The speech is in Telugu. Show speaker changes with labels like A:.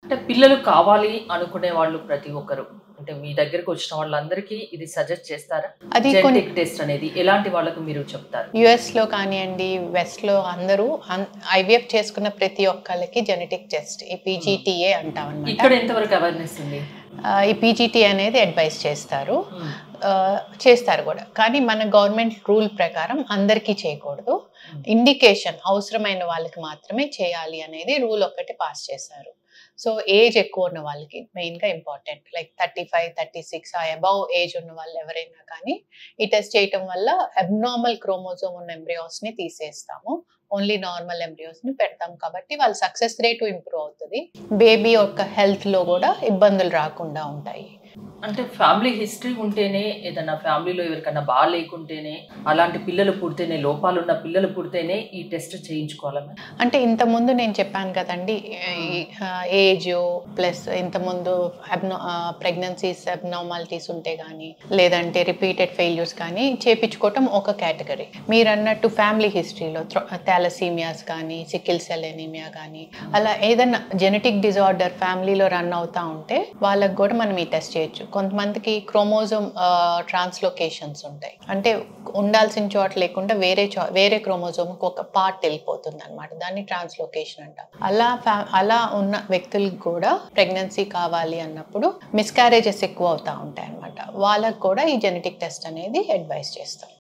A: అంటే పిల్లలు కావాలి అనుకునే వాళ్ళు ప్రతి ఒక్కరు అంటే మీ దగ్గరికి వచ్చిన వాళ్ళందరికీ ఇది సజెస్ట్ చేస్తారా?
B: అది
A: జెనెటిక్ టెస్ట్ అనేది ఎలాంటి వాళ్ళకు మీరు చెప్తారు?
B: యుఎస్లో కానివ్వండి, వెస్ట్లో అందరూ ఐవీఎఫ్ చేసుకున్న ప్రతి ఒక్కళ్ళకి జెనెటిక్ టెస్ట్ ఈ పీజీటీఏ అంటాం అనమాట.
A: ఇక్కడ ఎంతవరకు అవేర్నెస్ ఉంది?
B: ఈ పీజీటీ అనేది అడ్వైస్ చేస్తారు, చేస్తారు కూడా. కానీ మన గవర్నమెంట్ రూల్ ప్రకారం అందరికీ చేయకూడదు. ఇండికేషన్ అవసరమైన వాళ్ళకి మాత్రమే చేయాలి అనేది రూల్ ఒకటి పాస్ చేశారు. సో ఏజ్ ఎక్కువ ఉన్న వాళ్ళకి మెయిన్గా ఇంపార్టెంట్, లైక్ 35, 36 అబౌవ్ ఏజ్ ఉన్న వాళ్ళు ఎవరైనా కానీ ఈ టెస్ట్ చేయటం వల్ల అబ్నార్మల్ క్రోమోజోమ్ ఉన్న ఎంబ్రియోస్ని తీసేస్తాము, ఓన్లీ నార్మల్ ఎంబ్రియోస్ని పెడతాం. కాబట్టి వాళ్ళ సక్సెస్ రేటు ఇంప్రూవ్ అవుతుంది, బేబీ యొక్క హెల్త్లో కూడా ఇబ్బందులు రాకుండా ఉంటాయి.
A: అంటే ఫ్యామిలీ హిస్టరీ ఉంటేనే, ఏదైనా ఫ్యామిలీలో ఎవరికైనా బాగా లేకుంటేనే, అలాంటి పిల్లలు పుడితేనే, లోపాలు ఉన్న పిల్లలు పుడితేనే ఈ టెస్ట్ చేయించుకోవాలన్నా?
B: అంటే ఇంతకుముందు నేను చెప్పాను కదండి, ఏజ్ ప్లస్ ఇంతకుముందు ప్రెగ్నెన్సీస్ అబ్నార్మాలిటీస్ ఉంటే కానీ లేదంటే రిపీటెడ్ ఫెయిల్యూర్స్ కానీ చేయించుకోవటం ఒక కేటగిరీ. మీరు అన్నట్టు ఫ్యామిలీ హిస్టరీలో థాలసీమియాస్ కానీ, సికిల్ సెల్ ఎనీమియా కానీ, అలా ఏదైనా జెనెటిక్ డిజార్డర్ ఫ్యామిలీలో రన్ అవుతూ ఉంటే వాళ్ళకు కూడా మనం ఈ టెస్ట్ చేయొచ్చు. కొంతమందికి క్రోమోజోమ్ ట్రాన్స్లోకేషన్స్ ఉంటాయి, అంటే ఉండాల్సిన చోట లేకుండా వేరే క్రోమోజోమ్కి ఒక పార్ట్ వెళ్ళిపోతుంది అనమాట, దాన్ని ట్రాన్స్లోకేషన్ అంటారు. అలా ఉన్న వ్యక్తులకు కూడా ప్రెగ్నెన్సీ కావాలి అన్నప్పుడు మిస్క్యారేజెస్ ఎక్కువ అవుతూ ఉంటాయి అనమాట. వాళ్ళకు కూడా ఈ జెనెటిక్ టెస్ట్ అనేది అడ్వైస్ చేస్తాం.